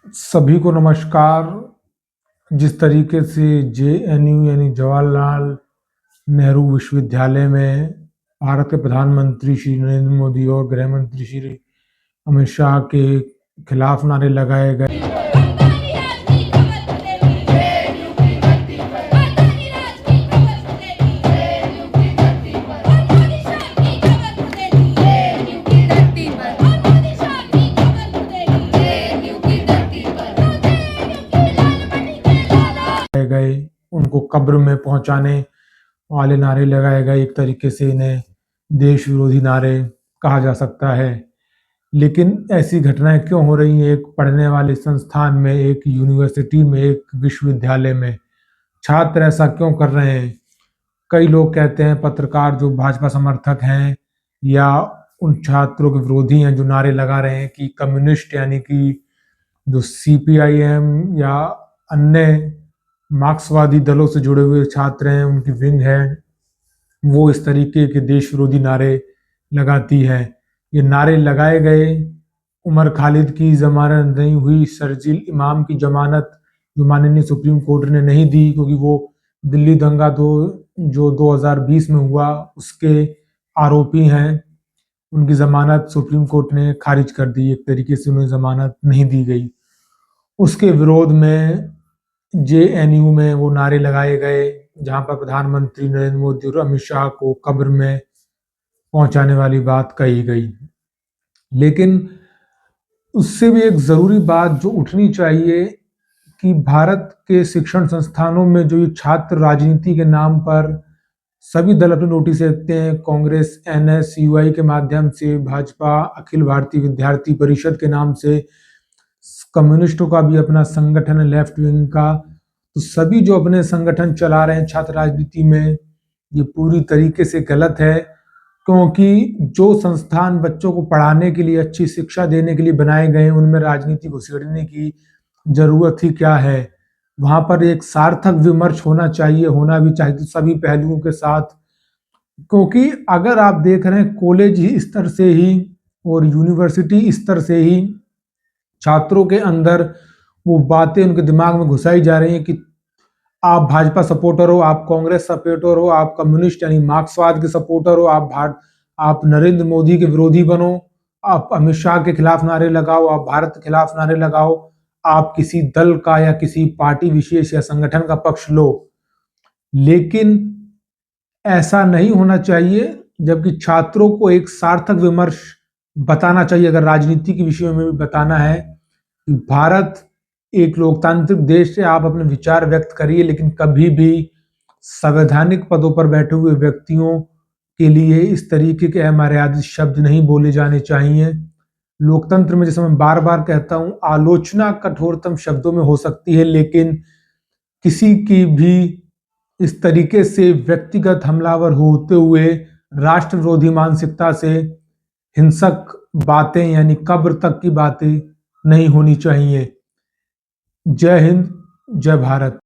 सभी को नमस्कार। जिस तरीके से जेएनयू यानी जवाहरलाल नेहरू विश्वविद्यालय में भारत के प्रधानमंत्री श्री नरेंद्र मोदी और गृह मंत्री श्री अमित शाह के खिलाफ नारे लगाए गए, उनको कब्र में पहुंचाने वाले नारे लगाए गए। एक तरीके से इन्हें देश विरोधी नारे कहा जा सकता है। लेकिन ऐसी घटनाएं क्यों हो रही हैं? एक पढ़ने वाले संस्थान में, एक यूनिवर्सिटी में, एक विश्वविद्यालय में छात्र ऐसा क्यों कर रहे हैं? कई लोग कहते हैं, पत्रकार जो भाजपा समर्थक हैं या उन छात्रों के विरोधी हैं जो नारे लगा रहे हैं कि कम्युनिस्ट यानी कि जो सीपीआईएम या अन्य मार्क्सवादी दलों से जुड़े हुए छात्र हैं, उनकी विंग है, वो इस तरीके के देश विरोधी नारे लगाती है। ये नारे लगाए गए। उमर खालिद की जमानत नहीं हुई, शर्जील इमाम की जमानत जो माननीय सुप्रीम कोर्ट ने नहीं दी, क्योंकि वो दिल्ली दंगा जो 2020 में हुआ उसके आरोपी हैं, उनकी जमानत सुप्रीम कोर्ट ने खारिज कर दी। एक तरीके से उन्हें जमानत नहीं दी गई। उसके विरोध में जेएनयू में वो नारे लगाए गए जहां पर प्रधानमंत्री नरेंद्र मोदी और अमित शाह को कब्र में पहुंचाने वाली बात कही गई। लेकिन उससे भी एक जरूरी बात जो उठनी चाहिए कि भारत के शिक्षण संस्थानों में जो ये छात्र राजनीति के नाम पर सभी दल अपने नोटिस देते हैं, कांग्रेस एनएसयूआई के माध्यम से, भाजपा अखिल भारतीय विद्यार्थी परिषद के नाम से, कम्युनिस्टों का भी अपना संगठन है लेफ्ट विंग का, तो सभी जो अपने संगठन चला रहे हैं छात्र राजनीति में, ये पूरी तरीके से गलत है। क्योंकि जो संस्थान बच्चों को पढ़ाने के लिए, अच्छी शिक्षा देने के लिए बनाए गए, उनमें राजनीति घुसेड़ने की जरूरत ही क्या है? वहां पर एक सार्थक विमर्श होना चाहिए, होना भी चाहिए सभी पहलुओं के साथ। क्योंकि अगर आप देख रहे हैं कॉलेज स्तर से ही और यूनिवर्सिटी स्तर से ही छात्रों के अंदर वो बातें उनके दिमाग में घुसाई जा रही हैं कि आप भाजपा सपोर्टर हो, आप कांग्रेस सपोर्टर हो, आप कम्युनिस्ट यानी मार्क्सवाद के सपोर्टर हो, आप नरेंद्र मोदी के विरोधी बनो, आप अमित शाह के खिलाफ नारे लगाओ, आप भारत के खिलाफ नारे लगाओ, आप किसी दल का या किसी पार्टी विशेष या संगठन का पक्ष लो। लेकिन ऐसा नहीं होना चाहिए। जबकि छात्रों को एक सार्थक विमर्श बताना चाहिए, अगर राजनीति के विषय में भी बताना है कि भारत एक लोकतांत्रिक देश है, आप अपने विचार व्यक्त करिए, लेकिन कभी भी संवैधानिक पदों पर बैठे हुए व्यक्तियों के लिए इस तरीके के अमर्यादित शब्द नहीं बोले जाने चाहिए। लोकतंत्र में, जैसे मैं बार बार कहता हूं, आलोचना कठोरतम शब्दों में हो सकती है, लेकिन किसी की भी इस तरीके से व्यक्तिगत हमलावर होते हुए राष्ट्र विरोधी मानसिकता से हिंसक बातें यानी कब्र तक की बातें नहीं होनी चाहिए। जय हिंद, जय भारत।